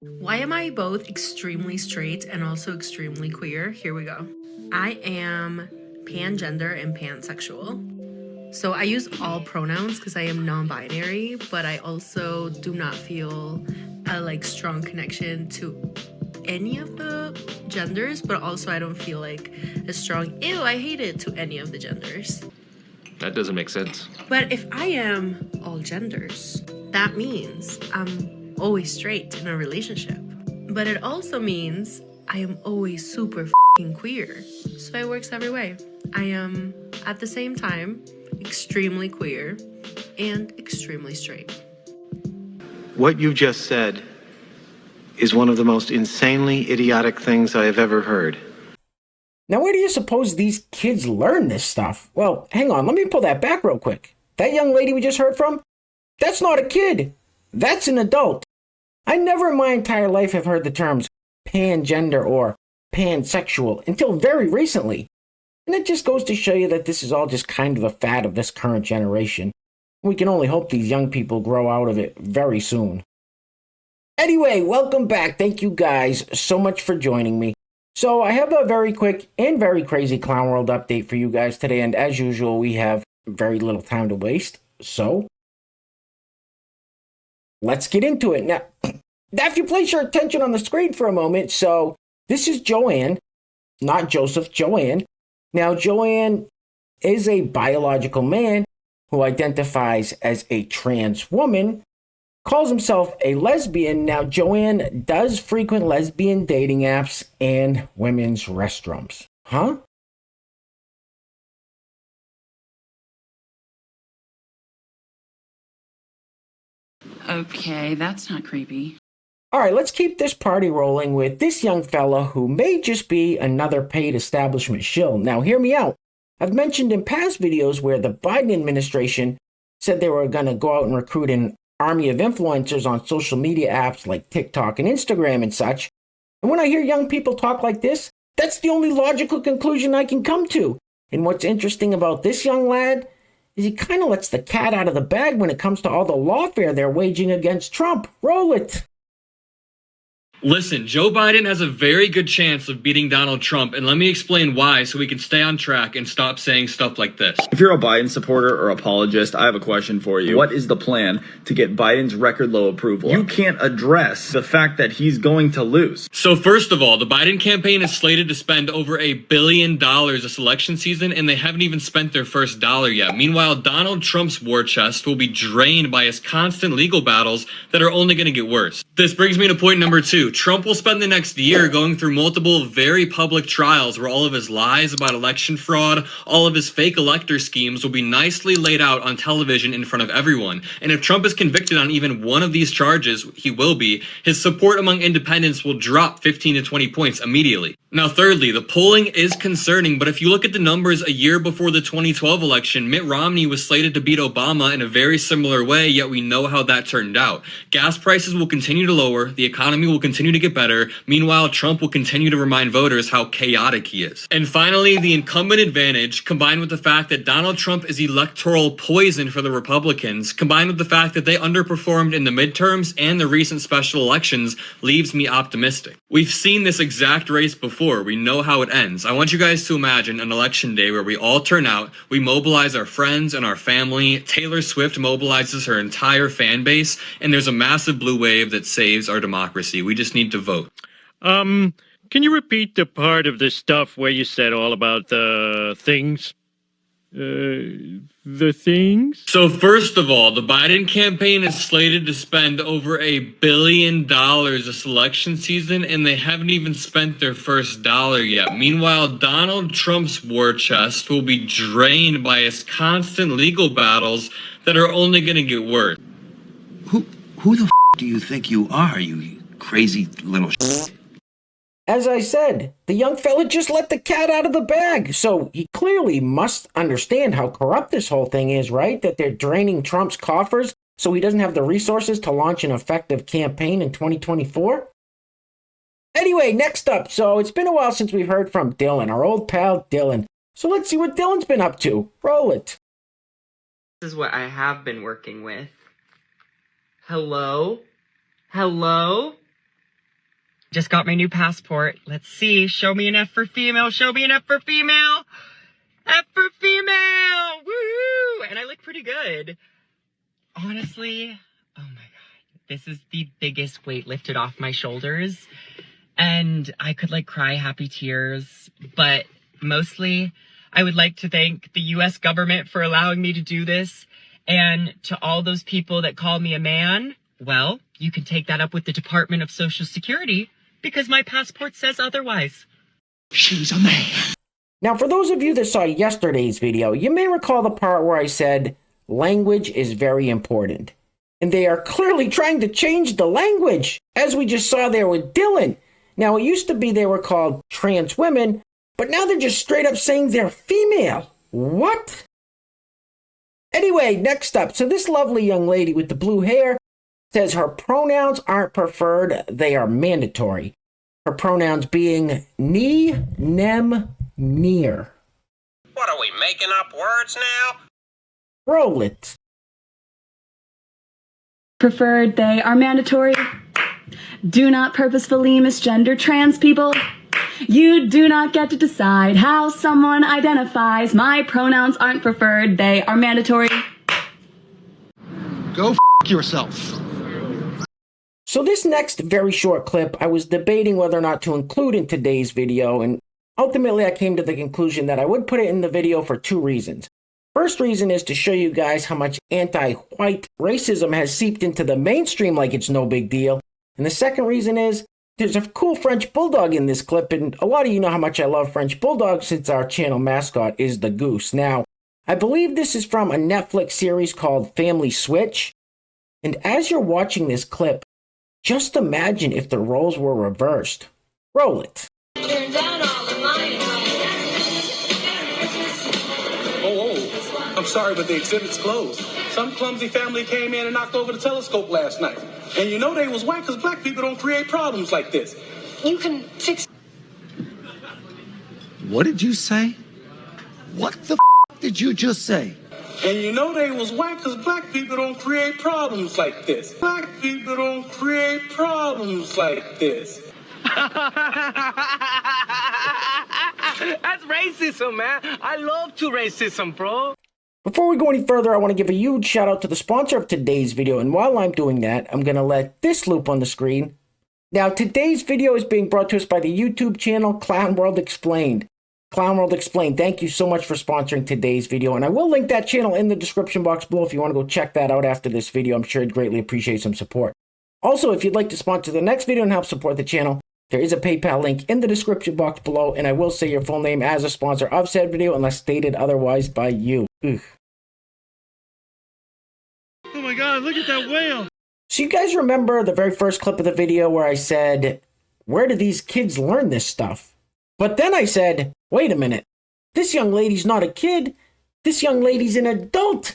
Why am I both extremely straight and also extremely queer? Here we go. I am pangender and pansexual. So I use all pronouns because I am non-binary, but I also do not feel a strong connection to any of the genders, but also I don't feel like a strong ew, I hate it to any of the genders. That doesn't make sense. But if I am all genders, that means I'm always straight in a relationship. But it also means I am always super f***ing queer. So it works every way. I am, at the same time, extremely queer and extremely straight. What you just said is one of the most insanely idiotic things I have ever heard. Now, where do you suppose these kids learn this stuff? Well, hang on, let me pull that back real quick. That young lady we just heard from? That's not a kid. That's an adult. I never in my entire life have heard the terms pangender or pansexual until very recently. And it just goes to show you that this is all just kind of a fad of this current generation. We can only hope these young people grow out of it very soon. Anyway, welcome back. Thank you guys so much for joining me. So I have a very quick and very crazy Clown World update for you guys today. And as usual, we have very little time to waste. So let's get into it. Now, if you place your attention on the screen for a moment, so this is Joanne, not Joseph, Joanne. Now, Joanne is a biological man who identifies as a trans woman, calls himself a lesbian. Now, Joanne does frequent lesbian dating apps and women's restrooms. Huh? Okay, that's not creepy. All right, let's keep this party rolling with this young fella who may just be another paid establishment shill. Now, hear me out. I've mentioned in past videos where the Biden administration said they were going to go out and recruit an army of influencers on social media apps like TikTok and Instagram and such. And when I hear young people talk like this, that's the only logical conclusion I can come to. And what's interesting about this young lad is he kind of lets the cat out of the bag when it comes to all the lawfare they're waging against Trump. Roll it. Listen, Joe Biden has a very good chance of beating Donald Trump, and let me explain why so we can stay on track and stop saying stuff like this. If you're a Biden supporter or apologist, I have a question for you. What is the plan to get Biden's record low approval? You can't address the fact that he's going to lose. So first of all, the Biden campaign is slated to spend over $1 billion this election season, and they haven't even spent their first dollar yet. Meanwhile, Donald Trump's war chest will be drained by his constant legal battles that are only going to get worse. This brings me to point number 2. Trump will spend the next year going through multiple very public trials where all of his lies about election fraud, all of his fake elector schemes will be nicely laid out on television in front of everyone. And if Trump is convicted on even one of these charges, he will be, his support among independents will drop 15 to 20 points immediately. Now, thirdly, the polling is concerning, but if you look at the numbers a year before the 2012 election, Mitt Romney was slated to beat Obama in a very similar way, yet we know how that turned out. Gas prices will continue to lower, the economy will continue to get better, meanwhile, Trump will continue to remind voters how chaotic he is. And finally, the incumbent advantage, combined with the fact that Donald Trump is electoral poison for the Republicans, combined with the fact that they underperformed in the midterms and the recent special elections, leaves me optimistic. We've seen this exact race before. We know how it ends. I want you guys to imagine an election day where we all turn out, we mobilize our friends and our family, Taylor Swift mobilizes her entire fan base, and there's a massive blue wave that saves our democracy. We just need to vote. Can you repeat the part of the stuff where you said all about the things? The things? So first of all, the Biden campaign is slated to spend over $1 billion this election season, and they haven't even spent their first dollar yet. Meanwhile, Donald Trump's war chest will be drained by his constant legal battles that are only going to get worse. Who the do you think you are, you crazy little shit? As I said, the young fella just let the cat out of the bag, so he clearly must understand how corrupt this whole thing is, right? That they're draining Trump's coffers so he doesn't have the resources to launch an effective campaign in 2024? Anyway, next up, so it's been a while since we've heard from Dylan, our old pal Dylan. So let's see what Dylan's been up to. Roll it. This is what I have been working with. Hello? Hello? Just got my new passport. Let's see. Show me an F for female. Show me an F for female. F for female. Woohoo! And I look pretty good. Honestly, oh my God. This is the biggest weight lifted off my shoulders. And I could like cry happy tears. But mostly, I would like to thank the US government for allowing me to do this. And to all those people that call me a man, well, you can take that up with the Department of Social Security because my passport says otherwise. She's a man. Now, for those of you that saw yesterday's video, you may recall the part where I said language is very important. And they are clearly trying to change the language, as we just saw there with Dylan. Now, it used to be they were called trans women, but now they're just straight up saying they're female. What? Anyway, next up, so this lovely young lady with the blue hair says her pronouns aren't preferred, they are mandatory. Her pronouns being ni, nem, near. What are we making up words now? Roll it. Preferred, they are mandatory. Do not purposefully misgender trans people. You do not get to decide how someone identifies. My pronouns aren't preferred, they are mandatory. Go yourself. So this next very short clip, I was debating whether or not to include in today's video, and ultimately I came to the conclusion that I would put it in the video for two reasons. First reason is to show you guys how much anti-white racism has seeped into the mainstream like it's no big deal. And the second reason is there's a cool French bulldog in this clip, and a lot of you know how much I love French bulldogs since our channel mascot is the goose. Now, I believe this is from a Netflix series called Family Switch. And as you're watching this clip, just imagine if the roles were reversed. Roll it. Oh, I'm sorry, but the exhibit's closed. Some clumsy family came in and knocked over the telescope last night. And you know they was white because black people don't create problems like this. You can fix... What did you say? What the did you just say? And you know they was white because black people don't create problems like this. Black people don't create problems like this. That's racism, man. I love to racism, bro. Before we go any further, I want to give a huge shout out to the sponsor of today's video, and while I'm doing that, I'm going to let this loop on the screen. Now, today's video is being brought to us by the YouTube channel Clown World Explained. Clown World Explained, thank you so much for sponsoring today's video, and I will link that channel in the description box below if you want to go check that out after this video. I'm sure I'd greatly appreciate some support. Also, if you'd like to sponsor the next video and help support the channel, there is a PayPal link in the description box below, and I will say your full name as a sponsor of said video unless stated otherwise by you. Ugh. Oh my God, look at that whale. So you guys remember the very first clip of the video where I said, where do these kids learn this stuff? But then I said, wait a minute, this young lady's not a kid, this young lady's an adult.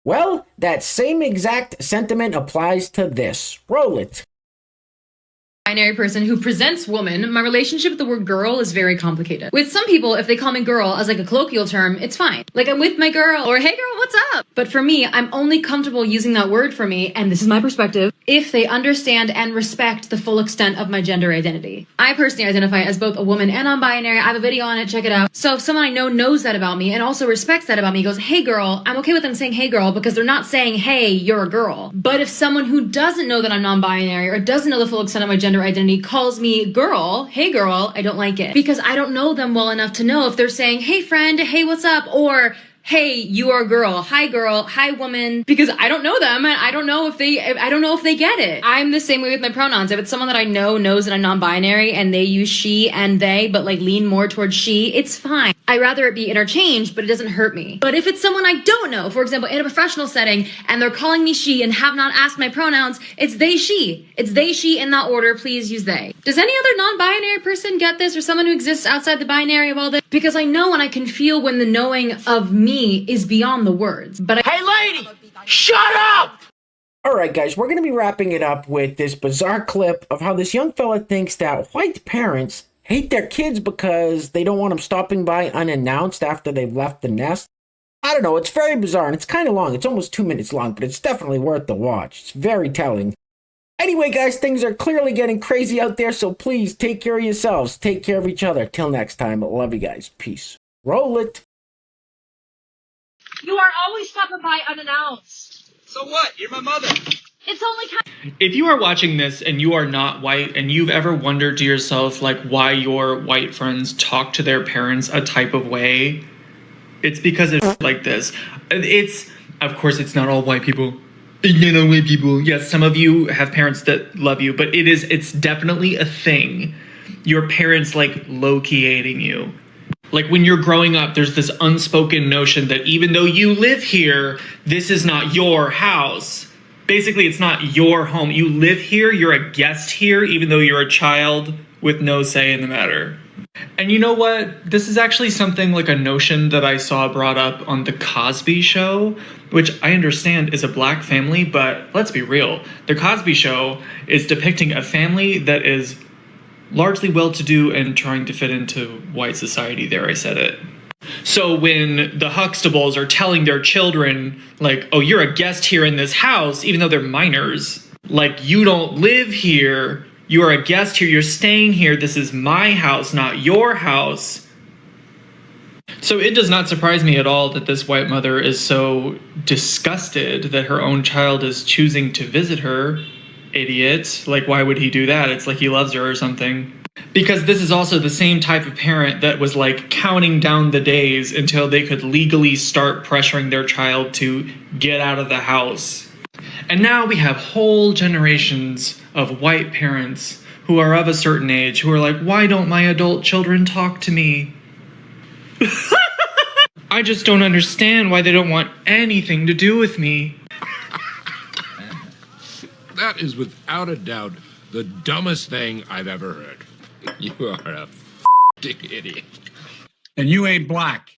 Well, that same exact sentiment applies to this. Roll it. Binary person who presents woman, my relationship with the word girl is very complicated. With some people, if they call me girl as like a colloquial term, it's fine. Like I'm with my girl or hey girl, what's up? But for me, I'm only comfortable using that word for me, and this is my perspective, if they understand and respect the full extent of my gender identity. I personally identify as both a woman and non-binary. I have a video on it, check it out. So if someone I know knows that about me and also respects that about me, goes, hey girl, I'm okay with them saying hey girl because they're not saying hey, you're a girl. But if someone who doesn't know that I'm non-binary or doesn't know the full extent of my gender identity calls me girl, hey girl, I don't like it because I don't know them well enough to know if they're saying hey friend, hey what's up, or hey, you are a girl, hi woman, because I don't know them and I don't know if they get it. I'm the same way with my pronouns. If it's someone that I know knows that I'm non-binary and they use she and they, but like lean more towards she, it's fine. I'd rather it be interchanged, but it doesn't hurt me. But if it's someone I don't know, for example, in a professional setting, and they're calling me she and have not asked my pronouns, it's they, she. It's they, she in that order, please use they. Does any other non-binary person get this, or someone who exists outside the binary of all this? Because I know and I can feel when the knowing of me is beyond the words. But Hey lady, shut up! Alright guys, we're going to be wrapping it up with this bizarre clip of how this young fella thinks that white parents hate their kids because they don't want them stopping by unannounced after they've left the nest. I don't know, it's very bizarre and it's kind of long. It's almost 2 minutes long, but it's definitely worth the watch. It's very telling. Anyway, guys, things are clearly getting crazy out there, so please take care of yourselves. Take care of each other. Till next time, I love you guys. Peace. Roll it. You are always stopping by unannounced. So what? You're my mother. It's only kind If you are watching this and you are not white and you've ever wondered to yourself like why your white friends talk to their parents a type of way, it's because of like this. It's, of course, it's not all white people. Not all white people. Yes, some of you have parents that love you, but it's definitely a thing. Your parents like low-key hating you. Like when you're growing up, there's this unspoken notion that even though you live here, this is not your house. Basically, it's not your home. You live here, you're a guest here, even though you're a child with no say in the matter. And you know what? This is actually something like a notion that I saw brought up on The Cosby Show, which I understand is a black family, but let's be real. The Cosby Show is depicting a family that is largely well-to-do and trying to fit into white society. There, I said it. So when the Huxtables are telling their children, like, oh, you're a guest here in this house, even though they're minors, like, you don't live here, you're a guest here, you're staying here, this is my house, not your house. So it does not surprise me at all that this white mother is so disgusted that her own child is choosing to visit her. Idiot. Like, why would he do that? It's like he loves her or something. Because this is also the same type of parent that was like counting down the days until they could legally start pressuring their child to get out of the house. And now we have whole generations of white parents who are of a certain age who are like, why don't my adult children talk to me? I just don't understand why they don't want anything to do with me. That is without a doubt the dumbest thing I've ever heard. You are a f***ing idiot. And you ain't black.